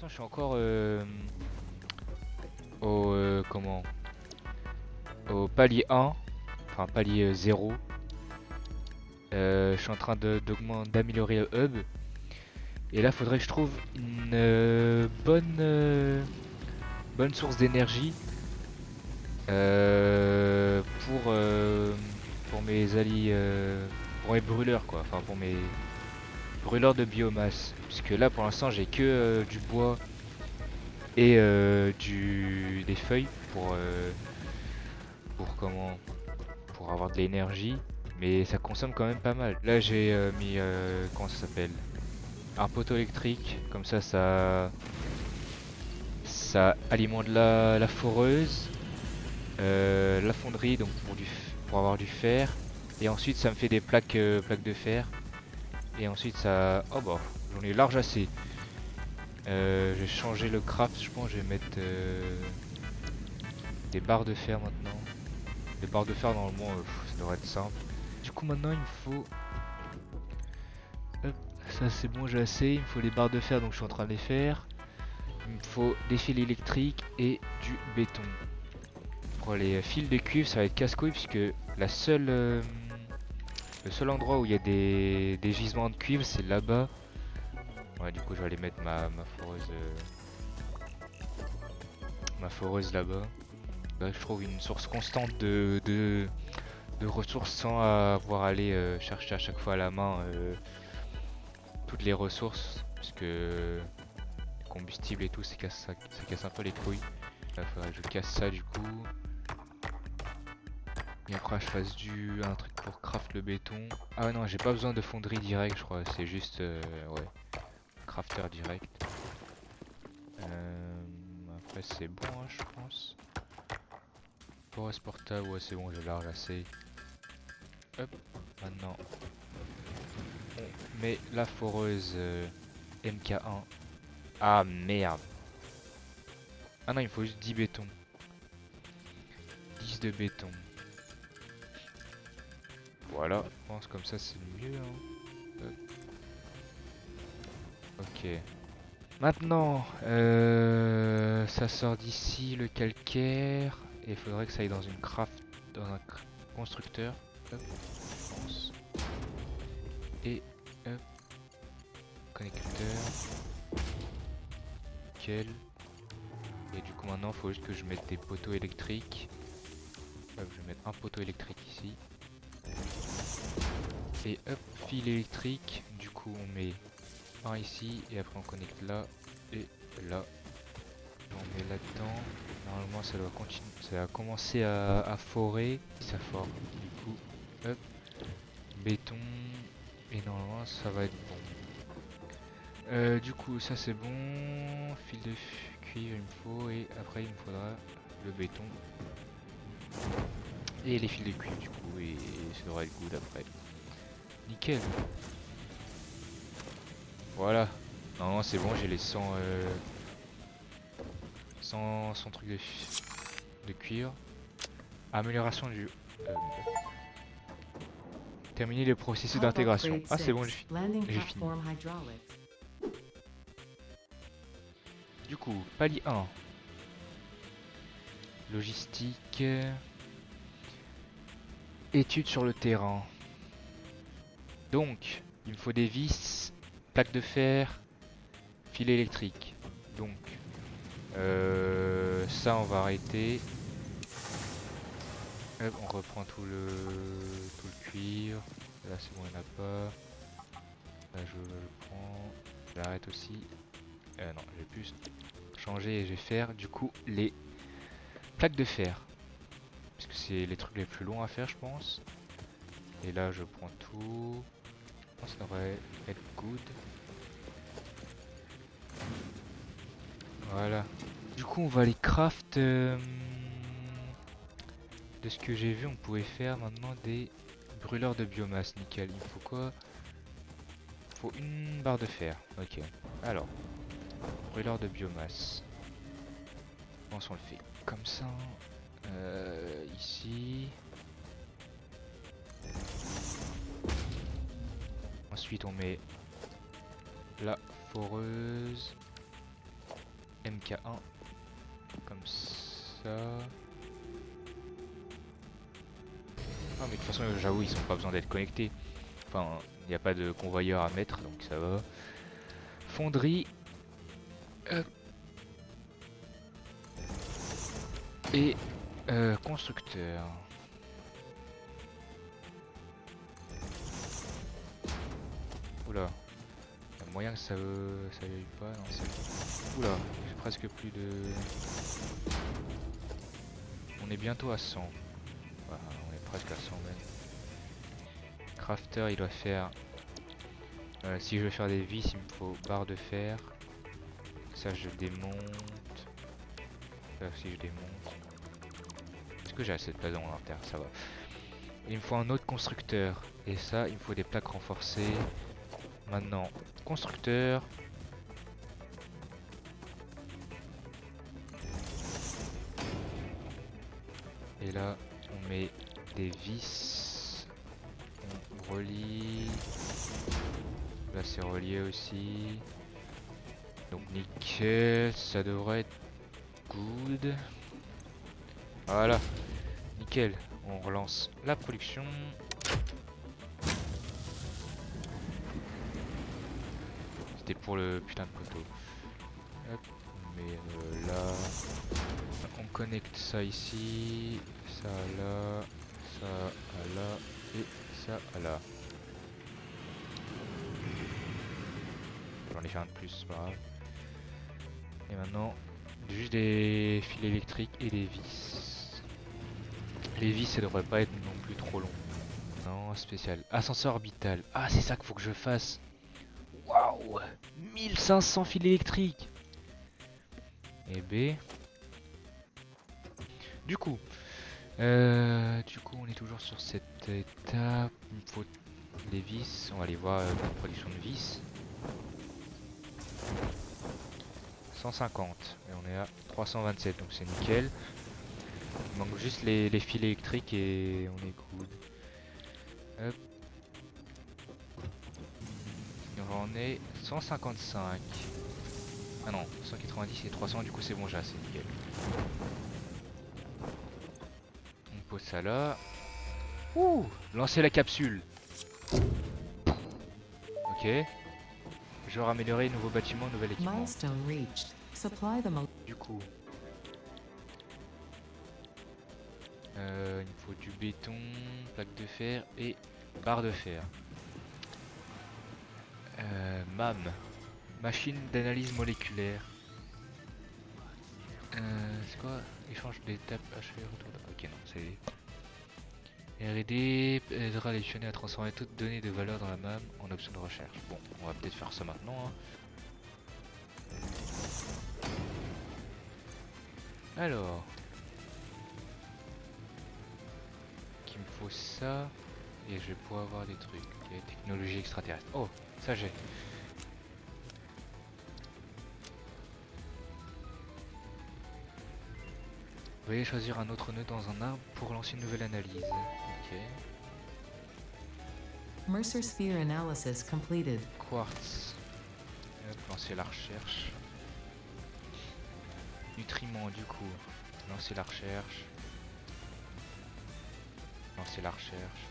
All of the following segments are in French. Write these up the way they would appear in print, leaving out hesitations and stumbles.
l'instant, je suis encore au comment au palier 1, enfin palier 0. Je suis en train d'améliorer le hub. Et là, faudrait que je trouve une bonne source d'énergie pour mes alliés, pour mes brûleurs quoi, enfin pour mes brûleurs de biomasse. Puisque là, pour l'instant, j'ai que du bois et des feuilles pour comment, pour avoir de l'énergie. Mais ça consomme quand même pas mal. Là, j'ai mis comment ça s'appelle? Un poteau électrique, comme ça alimente la foreuse, la fonderie donc pour avoir du fer, et ensuite ça me fait des plaques de fer, et ensuite ça... Oh bah, j'en ai large assez. Je vais changer le craft, je pense, je vais mettre des barres de fer maintenant. Les barres de fer normalement ça devrait être simple. Du coup maintenant il me faut... Hop, ça c'est bon, j'ai assez, il me faut les barres de fer donc je suis en train de les faire. Il me faut des fils électriques et du béton. Pour les fils de cuivre, ça va être casse-couille puisque le seul endroit où il y a des gisements de cuivre, c'est là-bas. Ouais, du coup, je vais aller mettre ma foreuse là-bas. Là, je trouve une source constante de ressources sans avoir à aller chercher à chaque fois à la main toutes les ressources. Parce que combustible et tout, ça casse un peu les couilles. Là, faudrait que je casse ça du coup. Et après je fasse un truc pour craft le béton. Ah non, j'ai pas besoin de fonderie direct, je crois. C'est juste ouais, crafter direct. Après c'est bon, hein, je pense. Forest portable, ouais c'est bon, j'ai large assez. Hop, maintenant on met la foreuse MK1. Ah merde. Ah non, il me faut juste 10 béton. 10 de béton. Voilà, je pense comme ça c'est mieux. Hein. Ok. Maintenant, ça sort d'ici le calcaire. Et il faudrait que ça aille dans dans un constructeur. Hop, je pense. Et hop, connecteur. Nickel. Et du coup maintenant, il faut juste que je mette des poteaux électriques. Hop, je vais mettre un poteau électrique ici. Et hop, fil électrique. Du coup, on met un ici et après on connecte là et là. On met là-dedans. Normalement ça doit continuer. Ça va commencer à forer. Ça fore. Du coup, hop, béton. Et normalement ça va être bon. Du coup ça c'est bon. Fil de cuivre il me faut. Et après il me faudra le béton. Et les fils de cuivre du coup. Et ça devrait être good après. Nickel. Voilà. Normalement c'est bon, j'ai les 100 trucs de cuivre. Amélioration du... terminer le processus d'intégration. Ah c'est bon, j'ai fini. Du coup, palier 1. Logistique. Études sur le terrain. Donc, il me faut des vis, plaques de fer, fil électrique. Donc, ça on va arrêter. Hop, on reprend tout le cuivre. Là c'est bon, il n'y en a pas. Là je prends. J'arrête aussi. Non, je vais plus changer et je vais faire du coup les plaques de fer. Parce que c'est les trucs les plus longs à faire, je pense. Et là je prends tout. Je pense que ça devrait être good. Voilà. Du coup on va les craft. De ce que j'ai vu, on pouvait faire maintenant des brûleurs de biomasse. Nickel. Il me faut quoi? Il faut une barre de fer. Ok. Alors, brûleur de biomasse. Je pense qu'on le fait comme ça. Ici. Ensuite, on met la foreuse. MK1 comme ça. Ah mais de toute façon j'avoue ils ont pas besoin d'être connectés. Enfin il n'y a pas de convoyeur à mettre donc ça va. Fonderie. Hop. Et constructeur. Oula. Il y a moyen que ça aille pas. Non, c'est... Oula, j'ai presque plus de... On est bientôt à 100. Voilà, on est presque à 100 même. Crafter il doit faire... si je veux faire des vis il me faut barre de fer. Ça je démonte. Ça aussi je démonte. Est-ce que j'ai assez de place dans mon inventaire? Ça va. Il me faut un autre constructeur. Et ça il me faut des plaques renforcées. Maintenant, constructeur. Et là, on met des vis. On relie. Là, c'est relié aussi. Donc, nickel. Ça devrait être good. Voilà. Nickel. On relance la production. C'était pour le putain de poteau. Hop, on met là. On connecte ça ici. Ça là. Ça à là. Et ça à là. J'en ai fait un de plus, c'est pas grave. Et maintenant, juste des fils électriques et des vis. Les vis, ça devrait pas être non plus trop long. Non, spécial. Ascenseur orbital. Ah, c'est ça qu'il faut que je fasse. Waouh, 1500 fils électriques. Et B. Du coup, on est toujours sur cette étape. Il me faut les vis. On va aller voir la production de vis. 150. Et on est à 327, donc c'est nickel. Il manque juste les fils électriques et on est good. Hop. Et on en est 155. Ah non, 190 et 300, du coup c'est bon, j'ai assez, nickel. On pose ça là. Ouh, lancer la capsule. Ok. Je vais améliorer nouveau bâtiment, nouvel équipement. Du coup, il me faut du béton, plaque de fer et barre de fer. MAM, machine d'analyse moléculaire. C'est quoi? Échange d'étapes achevées, retour de... Ok, non, c'est... R&D aidera les pionniers à transformer toute donnée de valeur dans la MAM en option de recherche. Bon, on va peut-être faire ça maintenant. Hein. Alors... qu'il me faut ça... Et je vais pouvoir avoir des trucs. Il y a technologie extraterrestre. Oh, ça j'ai. Veuillez choisir un autre nœud dans un arbre pour lancer une nouvelle analyse. Ok. Mercer Sphere Analysis completed. Quartz. Hop, lancer la recherche. Nutriments du coup. Lancer la recherche. Lancer la recherche.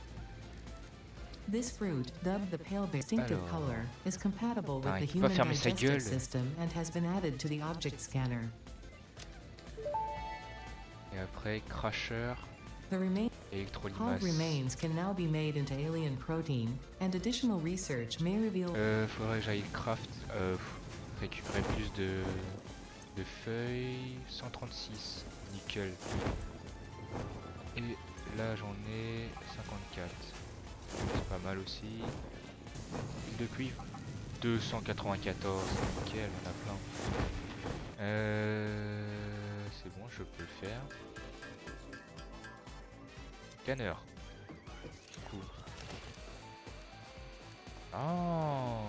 This fruit, dubbed the pale distinctive color, is compatible with the human digestive system and has been added to the object scanner. Et après, crusher. The Électrolyse. hog remains can now be made into alien protein, and additional research may reveal. Faudrait que j'aille craft, récupérer plus de feuilles. 136, nickel. Et là j'en ai 54. C'est pas mal aussi. De cuivre 294, nickel, on a plein. C'est bon, je peux le faire. Canner. Cool. Oh.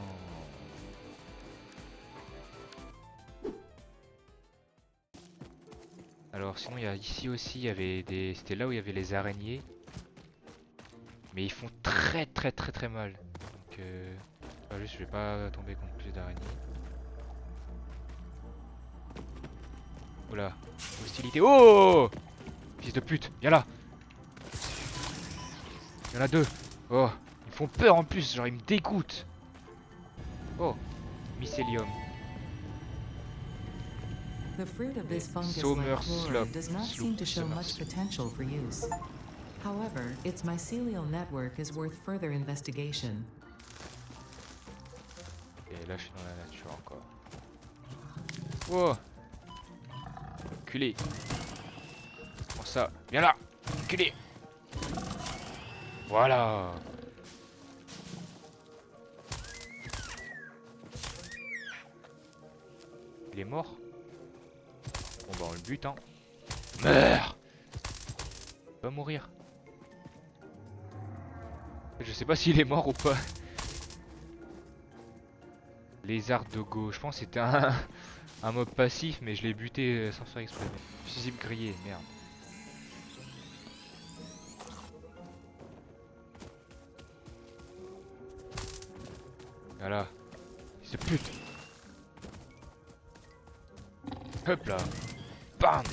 Alors sinon il y a ici aussi, il y avait des... C'était là où il y avait les araignées. Mais ils font très mal. Donc juste je vais pas tomber contre plus d'araignées. Oula, hostilité. Oh! Fils de pute, viens là. Il y en a deux. Oh, ils me font peur en plus, genre ils me dégoûtent. Oh, mycélium. The fruit of this Sommer fungus-like flora slop. does not seem to show much potential for use. However, its mycelial network is worth further investigation. Et là je suis dans la nature encore. Oh! Enculé. Prends ça. Viens là. Enculé. Voilà. Il est mort. Bon bah on le bute hein. Meurs. Va mourir. Je sais pas s'il est mort ou pas. Lézard Dogo. Je pense que c'était un mob passif mais je l'ai buté sans faire exprès. Fusible grillé, merde. Voilà. C'est pute. Hop là. Bam.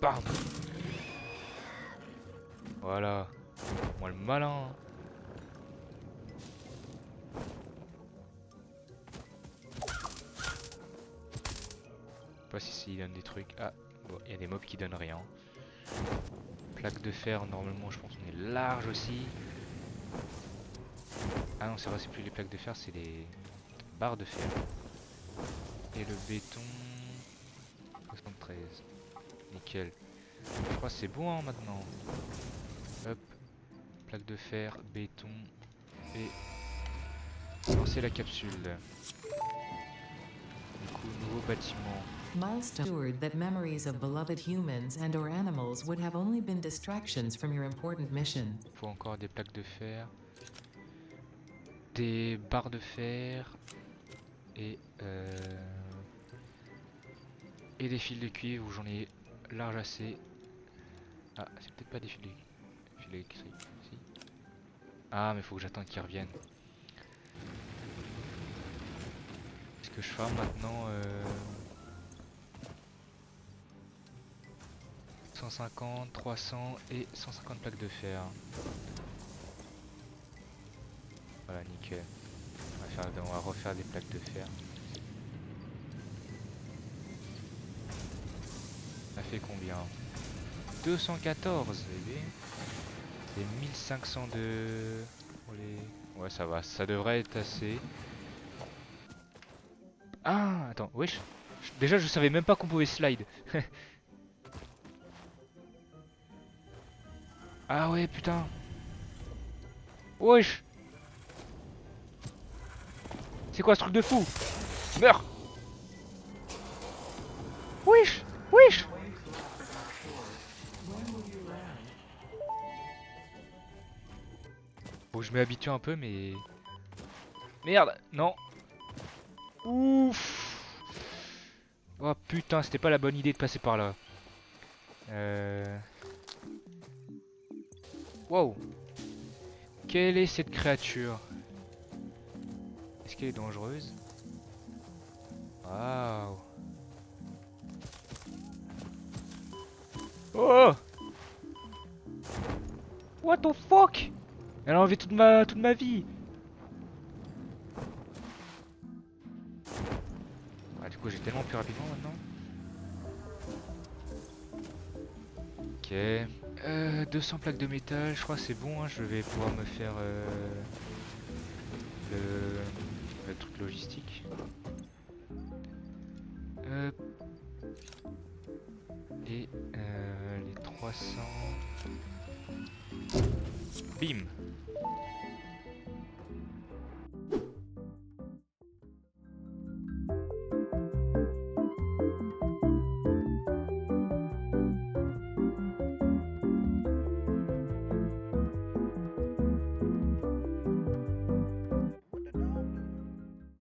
Bam. Voilà. Moi le malin. Pas si s'il donne des trucs. Ah, bon, il y a des mobs qui donnent rien. Plaque de fer, normalement je pense qu'on est large aussi. Ah non, c'est vrai, c'est plus les plaques de fer, c'est les barres de fer. Et le béton. 73. Nickel. Je crois que c'est bon hein, maintenant. Hop. Plaque de fer, béton. Et lancer la capsule. Du coup, nouveau bâtiment. Milestone assured that memories of beloved humans and or animals would have only been distractions from your important mission. Il faut encore des plaques de fer. Des barres de fer. Et des fils de cuivre où j'en ai large assez. Ah, c'est peut-être pas des fils électriques. Si. Ah, mais faut que j'attende qu'ils reviennent. Est-ce que je farm maintenant 150, 300 et 150 plaques de fer. Voilà, nickel. On va refaire des plaques de fer. Ça fait combien? 214, bébé. Et 1500 de... Ouais, ça va, ça devrait être assez. Ah, attends, wesh. Déjà, je savais même pas qu'on pouvait slide. Ah ouais, putain. Wesh. C'est quoi ce truc de fou? Meurs. Wesh. Wesh. Bon, je m'habitue un peu, mais... Merde, non. Ouf. Oh putain, c'était pas la bonne idée de passer par là. Wow. Quelle est cette créature? Est-ce qu'elle est dangereuse? Waouh. Oh. What the fuck? Elle a enlevé toute ma vie. Ah, du coup j'ai tellement plus rapidement maintenant. Ok. 200 plaques de métal, je crois que c'est bon, hein, je vais pouvoir me faire le truc logistique. Et les 300... Bim.